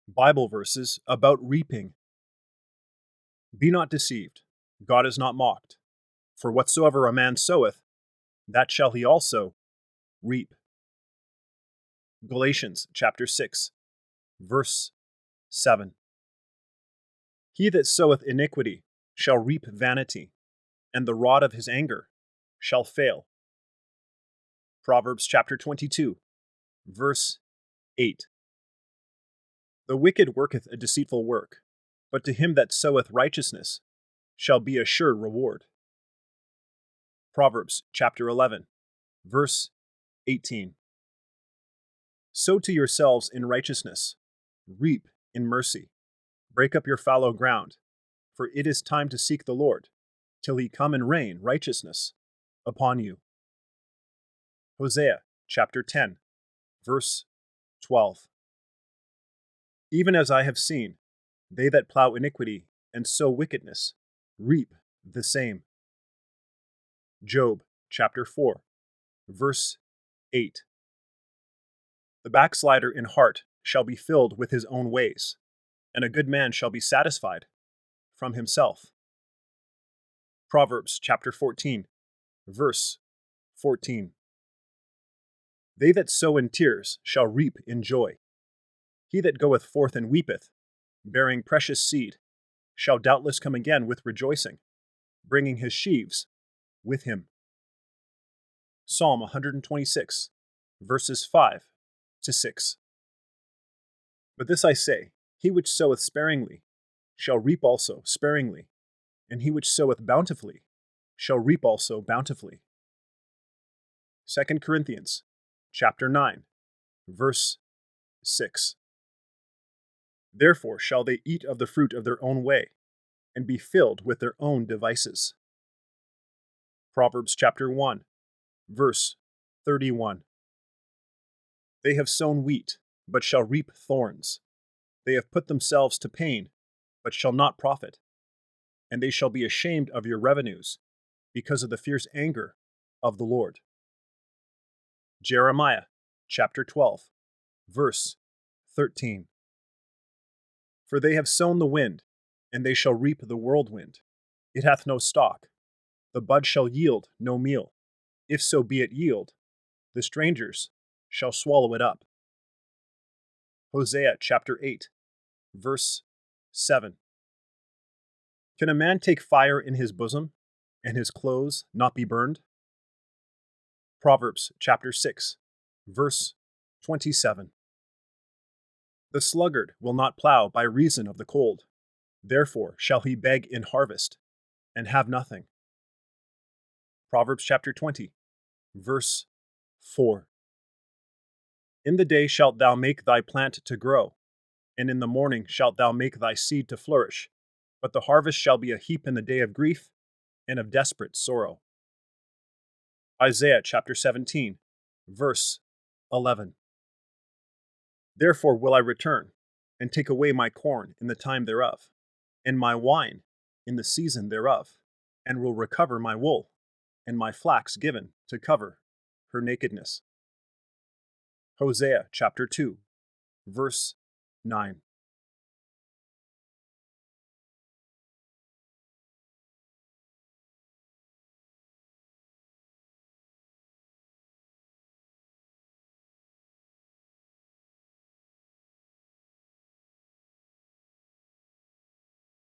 Bible verses about reaping. Be not deceived, God is not mocked. For whatsoever a man soweth, that shall he also reap. Galatians chapter 6, verse 7. He that soweth iniquity shall reap vanity, and the rod of his anger shall fail. Proverbs chapter 22, verse 8. The wicked worketh a deceitful work, but to him that soweth righteousness shall be a sure reward. Proverbs chapter 11, verse 18. Sow to yourselves in righteousness, reap in mercy. Break up your fallow ground, for it is time to seek the Lord, till he come and rain righteousness upon you. Hosea chapter 10, verse 12. Even as I have seen, they that plow iniquity and sow wickedness reap the same. Job chapter 4, verse 8. The backslider in heart shall be filled with his own ways, and a good man shall be satisfied from himself. Proverbs chapter 14, verse 14. They that sow in tears shall reap in joy. He that goeth forth and weepeth, bearing precious seed, shall doubtless come again with rejoicing, bringing his sheaves with him. Psalm 126, verses 5 to 6. But this I say, he which soweth sparingly shall reap also sparingly, and he which soweth bountifully shall reap also bountifully. 2 Corinthians chapter 9, verse 6. Therefore shall they eat of the fruit of their own way, and be filled with their own devices. Proverbs chapter 1, verse 31. They have sown wheat, but shall reap thorns. They have put themselves to pain, but shall not profit. And they shall be ashamed of your revenues, because of the fierce anger of the Lord. Jeremiah chapter 12, verse 13. For they have sown the wind, and they shall reap the whirlwind. It hath no stalk. The bud shall yield no meal. If so be it yield, the strangers shall swallow it up. Hosea chapter 8, verse 7. Can a man take fire in his bosom, and his clothes not be burned? Proverbs chapter 6, verse 27. The sluggard will not plow by reason of the cold, therefore shall he beg in harvest, and have nothing. Proverbs chapter 20, verse 4. In the day shalt thou make thy plant to grow, and in the morning shalt thou make thy seed to flourish, but the harvest shall be a heap in the day of grief and of desperate sorrow. Isaiah chapter 17, verse 11. Therefore will I return, and take away my corn in the time thereof, and my wine in the season thereof, and will recover my wool, and my flax given to cover her nakedness. Hosea chapter 2, verse 9.